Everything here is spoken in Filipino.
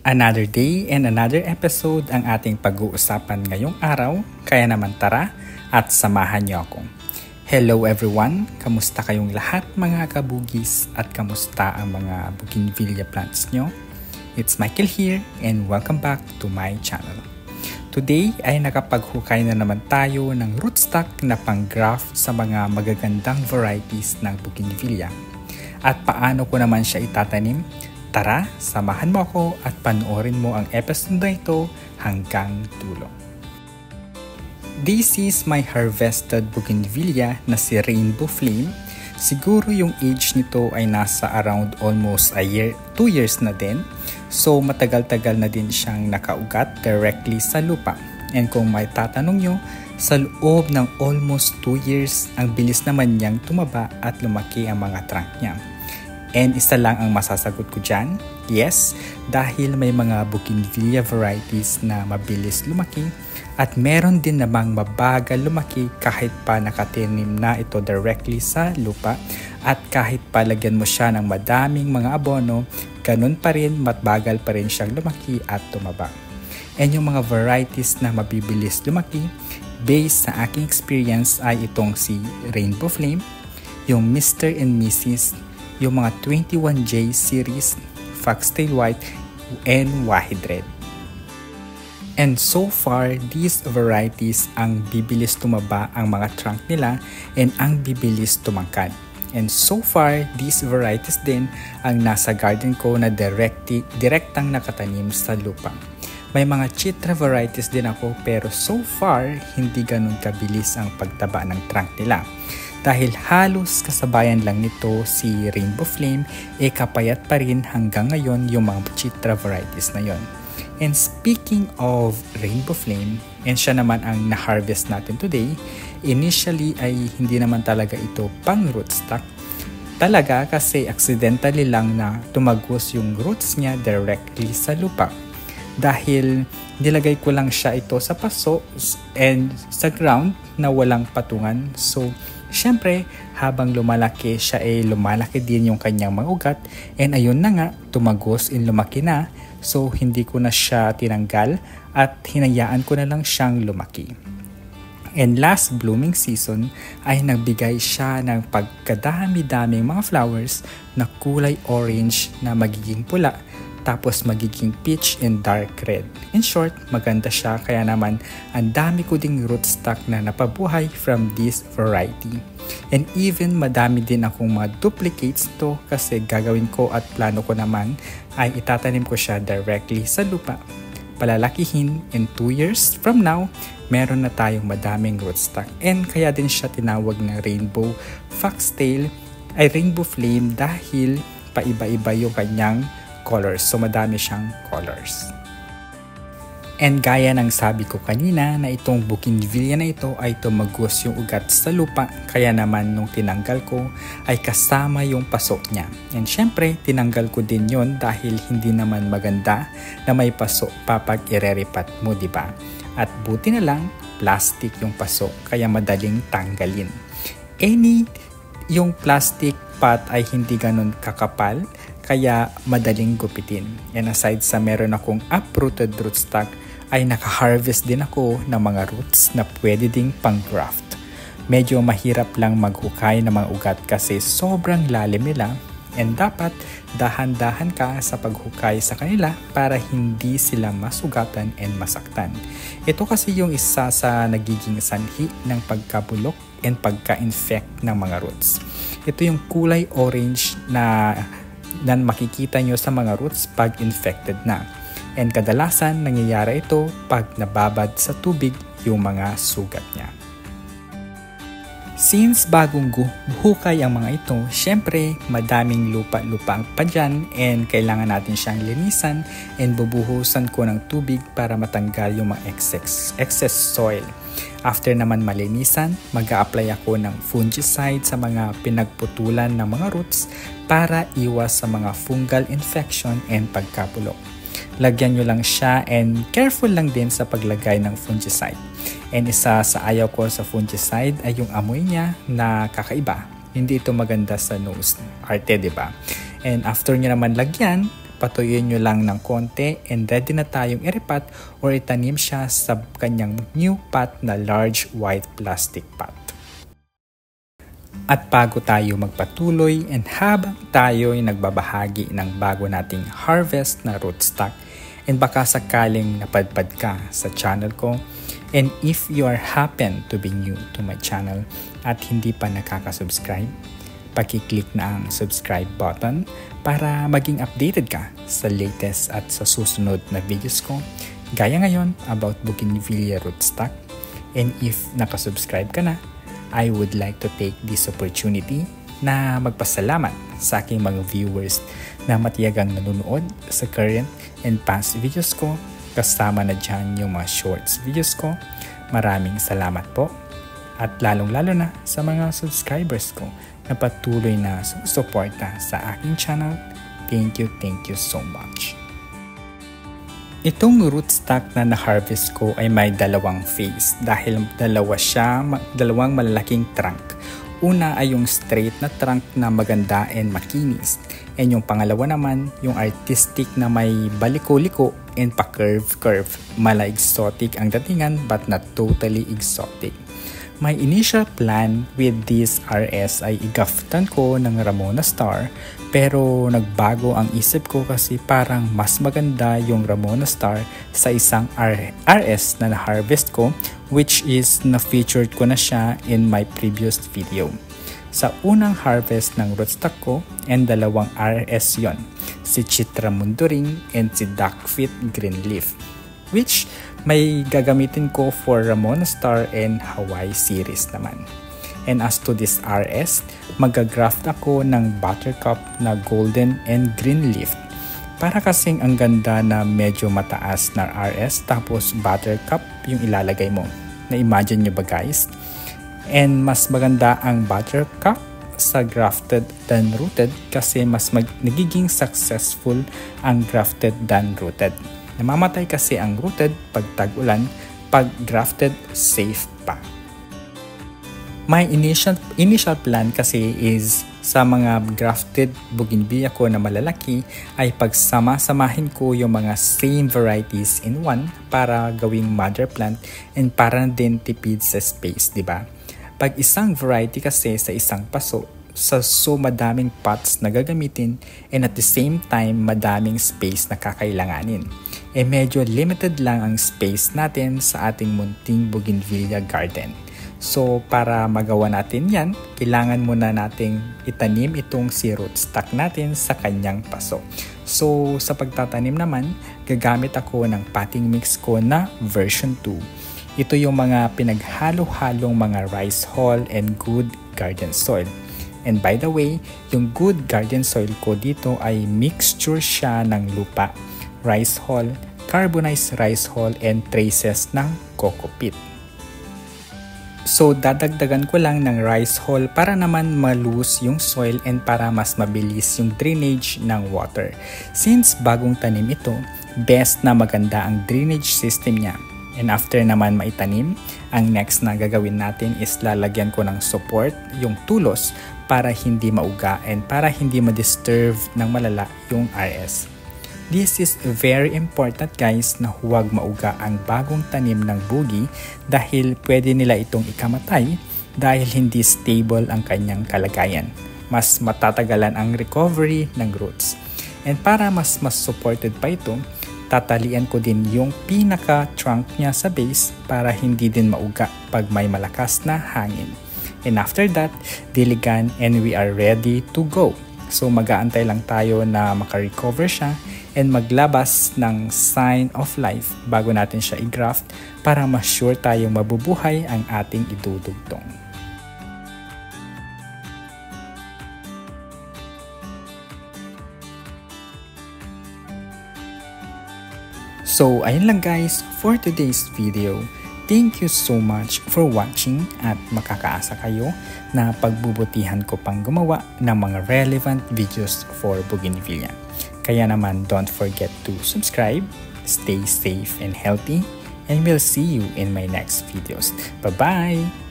Another day and another episode ang ating pag-uusapan ngayong araw, kaya naman tara at samahan niyo ako. Hello everyone, kamusta kayong lahat mga kabugis at kamusta ang mga bougainvillea plants nyo? It's Michael here and welcome back to my channel. Today ay nakapaghukay na naman tayo ng rootstock na pang-graft sa mga magagandang varieties ng bougainvillea. At paano ko naman siya itatanim? Tara, samahan mo ako at panoorin mo ang episode na ito hanggang dulo. This is my harvested bougainvillea na si Rainbow Flame. Siguro yung age nito ay nasa around almost 2 years na din. So matagal-tagal na din siyang nakaugat directly sa lupa. And kung may tatanong nyo, sa loob ng almost 2 years, ang bilis naman niyang tumaba at lumaki ang mga trunk niya. And isa lang ang masasagot ko dyan, yes, dahil may mga bougainvillea varieties na mabilis lumaki at meron din namang mabagal lumaki kahit pa nakatinim na ito directly sa lupa at kahit pa lagyan mo siya ng madaming mga abono, ganun pa rin matbagal pa rin siyang lumaki at tumaba. And yung mga varieties na mabibilis lumaki, based sa aking experience ay itong si Rainbow Flame, yung Mr. and Mrs., yung mga 21J series, Foxtail White, and Wahid Red. And so far, these varieties ang bibilis tumaba ang mga trunk nila and ang bibilis tumangkad. And so far, these varieties din ang nasa garden ko na direktang nakatanim sa lupa. May mga chitra varieties din ako pero so far, hindi ganun kabilis ang pagtaba ng trunk nila. Dahil halos kasabayan lang nito si Rainbow Flame, kapayat pa rin hanggang ngayon yung mga chitra varieties na yon. And speaking of Rainbow Flame, and siya naman ang na-harvest natin today, initially ay hindi naman talaga ito pang rootstock. Talaga kasi accidentally lang na tumagos yung roots niya directly sa lupa. Dahil nilagay ko lang siya ito sa paso and sa ground na walang patungan. So, syempre, habang lumalaki siya lumalaki din yung kanyang mga ugat. And ayun na nga, tumagos and lumaki na. So, hindi ko na siya tinanggal at hinayaan ko na lang siyang lumaki. And last blooming season ay nagbigay siya ng pagkadami-daming mga flowers na kulay orange na magiging pula. Tapos magiging peach and dark red. In short, maganda siya kaya naman ang dami ko ding rootstock na napabuhay from this variety. And even madami din akong mga duplicates to kasi gagawin ko at plano ko naman ay itatanim ko siya directly sa lupa. Palalakihin in 2 years from now, meron na tayong madaming rootstock. And kaya din siya tinawag na Rainbow Foxtail ay Rainbow Flame dahil paiba-iba yung kanyang colors. So madami siyang colors. And gaya ng sabi ko kanina na itong bougainvillea na ito ay tumagos yung ugat sa lupa. Kaya naman nung tinanggal ko ay kasama yung paso niya. And syempre tinanggal ko din yon dahil hindi naman maganda na may paso pa pag ireripat mo, diba? At buti na lang plastic yung paso kaya madaling tanggalin. Yung plastic pot ay hindi ganun kakapal kaya madaling gupitin. And aside sa meron akong uprooted rootstock, ay naka-harvest din ako ng mga roots na pwede ding pang-graft. Medyo mahirap lang maghukay ng mga ugat kasi sobrang lalim nila and dapat dahan-dahan ka sa paghukay sa kanila para hindi sila masugatan and masaktan. Ito kasi yung isa sa nagiging sanhi ng pagkabulok and pagka-infect ng mga roots. Ito yung kulay orange na makikita nyo sa mga roots pag infected na. And kadalasan nangyayari ito pag nababad sa tubig yung mga sugat niya. Since bagong hukay ang mga ito, syempre madaming lupa-lupa pa dyan and kailangan natin siyang linisan and bubuhusan ko ng tubig para matanggal yung mga excess soil. After naman malinisan, mag-a-apply ako ng fungicide sa mga pinagputulan ng mga roots para iwas sa mga fungal infection and pagkabulok. Lagyan nyo lang siya and careful lang din sa paglagay ng fungicide. And isa sa ayaw ko sa fungicide ay yung amoy niya na kakaiba. Hindi ito maganda sa nose arte, diba? And after nyo naman lagyan, patuyuin nyo lang ng konti and ready na tayong iripat or itanim siya sa kanyang new pot na large white plastic pot. At bago tayo magpatuloy and habang tayo ay nagbabahagi ng bago nating harvest na rootstock and baka sakaling napadpad ka sa channel ko, and if you happen to be new to my channel at hindi pa nakaka-subscribe, paki-click na ang subscribe button para maging updated ka sa latest at sa susunod na videos ko gaya ngayon about bougainvillea rootstock. And if nakasubscribe ka na, I would like to take this opportunity na magpasalamat sa aking mga viewers na matiyagang nanonood sa current and past videos ko, kasama na dyan yung mga shorts videos ko. Maraming salamat po, at lalong-lalo na sa mga subscribers ko na patuloy na sumusuporta sa aking channel. Thank you so much. Itong rootstock na na-harvest ko ay may dalawang phase dahil dalawang malalaking trunk. Una ay yung straight na trunk na maganda and makinis. And yung pangalawa naman, yung artistic na may baliko-liko and pa-curve-curve. Mala exotic ang datingan but not totally exotic. My initial plan with this RS ay igaftan ko ng Ramona Star, pero nagbago ang isip ko kasi parang mas maganda yung Ramona Star sa isang RS na na-harvest ko, which is na-featured ko na siya in my previous video. Sa unang harvest ng rootstock ko, and dalawang RS yon, si Chitra Munduring and si Duckfeet Greenleaf, which may gagamitin ko for Ramona Star and Hawaii series naman. And as to this RS, magagraft ako ng Buttercup na golden and green leaf. Para kasing ang ganda na medyo mataas na RS tapos Buttercup yung ilalagay mo. Na-imagine nyo ba guys? And mas maganda ang Buttercup sa grafted than rooted kasi mas nagiging successful ang grafted than rooted. Namamatay kasi ang rooted pag tag-ulan, pag grafted safe pa. My initial plan kasi is sa mga grafted bougainvillea ko na malalaki ay pagsama-samahin ko yung mga same varieties in one para gawing mother plant and para din tipid sa space, di ba? Pag isang variety kasi sa isang paso, so madaming pots na gagamitin and at the same time madaming space na kakailanganin. Medyo limited lang ang space natin sa ating munting bougainvillea garden. So para magawa natin yan, kailangan muna nating itanim itong si rootstock natin sa kanyang paso. So sa pagtatanim naman, gagamit ako ng potting mix ko na version 2. Ito yung mga pinaghalo-halong mga rice hull and good garden soil. And by the way, yung good garden soil ko dito ay mixture siya ng lupa, rice hull, carbonized rice hull, and traces ng coco peat. So dadagdagan ko lang ng rice hull para naman ma-loose yung soil and para mas mabilis yung drainage ng water. Since bagong tanim ito, best na maganda ang drainage system niya. And after naman maitanim, ang next na gagawin natin is lalagyan ko ng support, yung tulos, para hindi mauga and para hindi ma-disturb ng malala yung RS. This is very important guys na huwag mauga ang bagong tanim ng boogie dahil pwede nila itong ikamatay dahil hindi stable ang kanyang kalagayan. Mas matatagalan ang recovery ng roots. And para mas supported pa ito, tatalian ko din yung pinaka-trunk niya sa base para hindi din mauga pag may malakas na hangin. And after that, diligan and we are ready to go. So mag-aantay lang tayo na makarecover siya and maglabas ng sign of life bago natin siya i-graft para ma-sure tayong mabubuhay ang ating idudugtong. So ayun lang guys for today's video. Thank you so much for watching at makakaasa kayo na pagbubutihan ko pang gumawa ng mga relevant videos for bougainvillea. Kaya naman don't forget to subscribe, stay safe and healthy, and we'll see you in my next videos. Bye-bye!